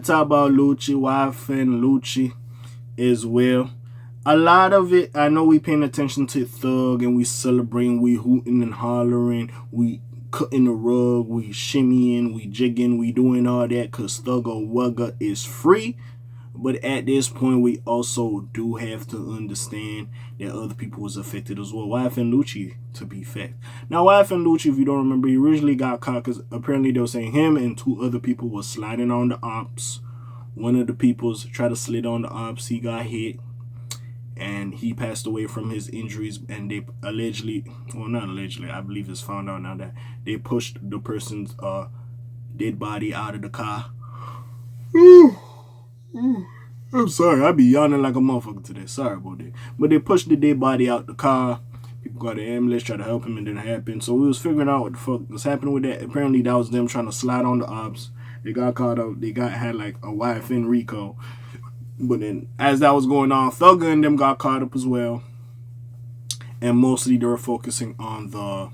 Talk about Lucci, YFN Lucci as well. A lot of it, I know we paying attention to Thug and we celebrating, we hooting and hollering, we cutting the rug, we shimmying, we jigging, we doing all that because Thug or Wugga is free. But at this point, we also do have to understand that other people was affected as well. YFN Lucci, to be fact. Now, YFN Lucci, if you don't remember, he originally got caught because apparently they were saying him and two other people was sliding on the ops. One of the peoples tried to slid on the ops. He got hit and he passed away from his injuries. And they allegedly, well, not allegedly, I believe it's found out now that they pushed the person's dead body out of the car. I'm sorry, I be yawning like a motherfucker today. Sorry about that. But they pushed the dead body out the car. People got the ambulance, tried to help him, and it didn't happen. So we was figuring out what the fuck was happening with that. Apparently, that was them trying to slide on the ops. They got caught up. They had like a YFN Rico. But then, as that was going on, Thugger and them got caught up as well. And mostly they were focusing on the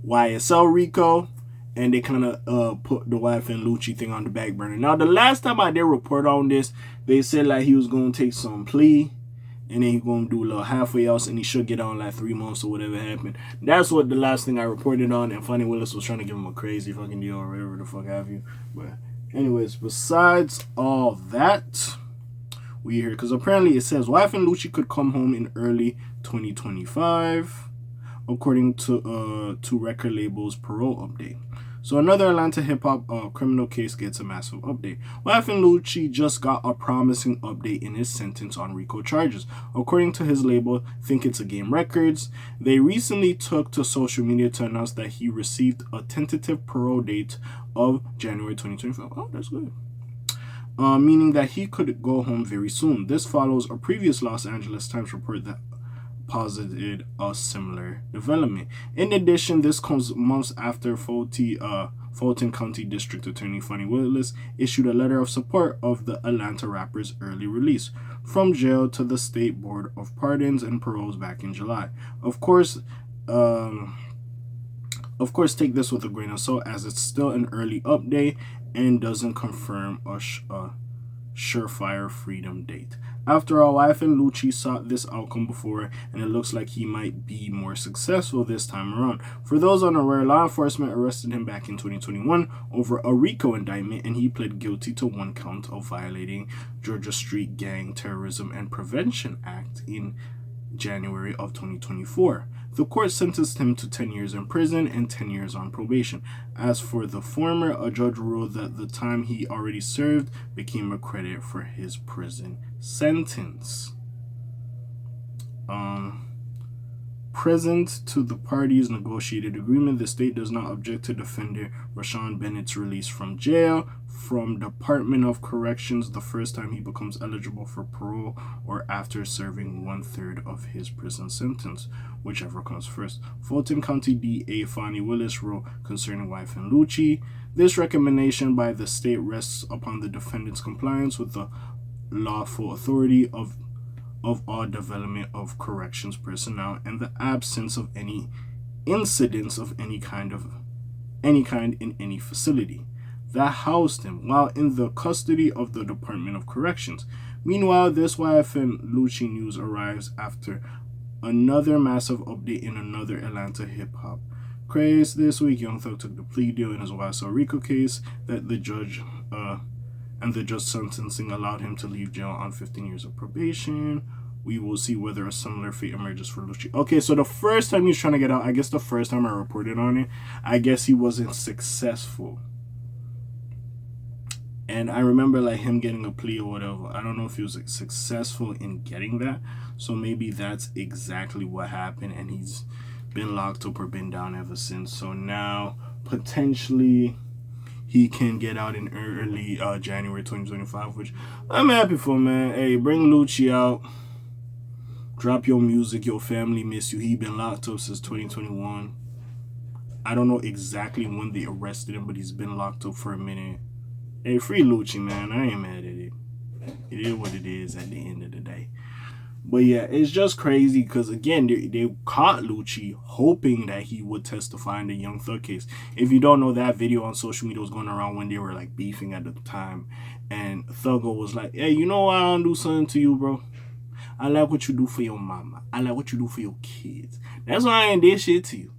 YSL Rico. And they kind of put the YFN Lucci thing on the back burner. Now, the last time I did report on this, they said like he was going to take some plea. And then he's going to do a little halfway else. And he should get on like 3 months or whatever happened. That's what the last thing I reported on. And Funny Willis was trying to give him a crazy fucking deal or whatever the fuck have you. But anyways, besides all that, we here. Because apparently it says YFN Lucci could come home in early 2025. According to record label's Parole update. So another Atlanta hip-hop criminal case gets a massive update. YFN Lucci just got a promising update in his sentence on RICO charges. According to his label, Think It's a Game Records, they recently took to social media to announce that he received a tentative parole date of January 2025. Oh, that's good. Meaning that he could go home very soon. This follows a previous Los Angeles Times report that posited a similar development. In addition, this comes months after Fulton County District Attorney Funny Willis issued a letter of support of the Atlanta rapper's early release from jail to the State Board of Pardons and Paroles back in July. Of course, take this with a grain of salt as it's still an early update and doesn't confirm a surefire freedom date. After all, YFN Lucci sought this outcome before, and it looks like he might be more successful this time around. For those unaware, law enforcement arrested him back in 2021 over a RICO indictment, and he pled guilty to 1 count of violating Georgia Street Gang Terrorism and Prevention Act in January of 2024. The court sentenced him to 10 years in prison and 10 years on probation. As for the former, a judge ruled that the time he already served became a credit for his prison sentence. Present to the parties' negotiated agreement, the state does not object to defendant Rashawn Bennett's release from jail from Department of Corrections the first time he becomes eligible for parole or after serving 1/3 of his prison sentence, whichever comes first. Fulton County DA Funny Willis wrote concerning YFN Lucci, this recommendation by the state rests upon the defendant's compliance with the lawful authority of all development of corrections personnel and the absence of any incidents of any kind in any facility that housed him while in the custody of the Department of Corrections. Meanwhile, this YFN Lucci news arrives after another massive update in another Atlanta hip-hop craze. This week, Young Thug took the plea deal in his YSL RICO case that the judge sentencing allowed him to leave jail on 15 years of probation. We will see whether a similar fate emerges for Lucci. Okay, so the first time he was trying to get out, I guess the first time I reported on it, I guess he wasn't successful. And I remember like him getting a plea or whatever. I don't know if he was successful in getting that. So maybe that's exactly what happened. And he's been locked up or been down ever since. So now potentially he can get out in early January 2025, which I'm happy for, man. Hey, bring Lucci out. Drop your music. Your family miss you. He been locked up since 2021. I don't know exactly when they arrested him, but he's been locked up for a minute. Hey, free Lucci, man. I ain't mad at it. It is what it is at the end of the day. But yeah, it's just crazy because, again, they caught Lucci hoping that he would testify in the Young Thug case. If you don't know, that video on social media was going around when they were like beefing at the time. And Thugger was like, hey, you know why I don't do something to you, bro? I like what you do for your mama. I like what you do for your kids. That's why I ain't did shit to you.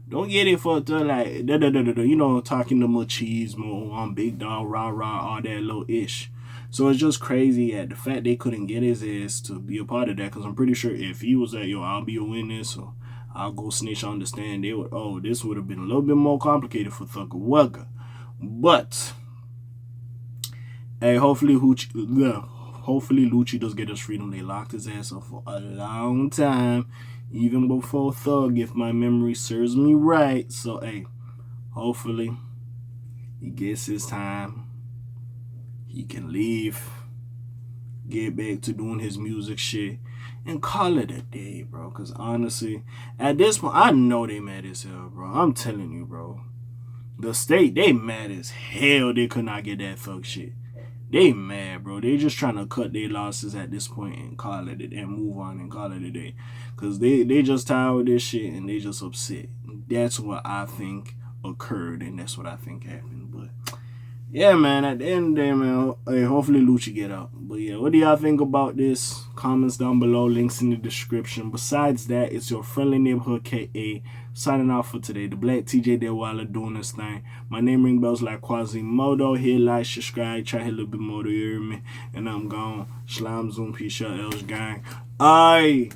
Don't get it fucked up like you know, talking to machismo, I'm big dog, rah rah, all that little ish. So it's just crazy at the fact they couldn't get his ass to be a part of that. Cause I'm pretty sure if he was like, yo, I'll be a witness or I'll go snitch on the stand, they would, oh, this would have been a little bit more complicated for Thugger Wugger. But hey, hopefully Lucci does get his freedom. They locked his ass up for a long time, even before Thug, if my memory serves me right. So hey, hopefully he gets his time. He can leave, get back to doing his music shit, and call it a day, bro. Cause honestly, at this point, I know they mad as hell, bro. I'm telling you, bro. The state, they mad as hell they could not get that Thug shit. They mad, bro. They just trying to cut their losses at this point and call it and move on and call it a day. Cause they just tired with this shit and they just upset. That's what I think occurred and that's what I think happened. But yeah, man, at the end of the day, man, hey, hopefully Lucci get out. But yeah, what do y'all think about this? Comments down below, links in the description. Besides that, it's your friendly neighborhood K.A. signing off for today. The Black TJ Deadweiler doing this thing. My name ring bells like Quasimodo. Hit like, subscribe, try hit a little bit more to hear me. And I'm gone. Shalom, Zoom, peace, out, Els gang. Aye.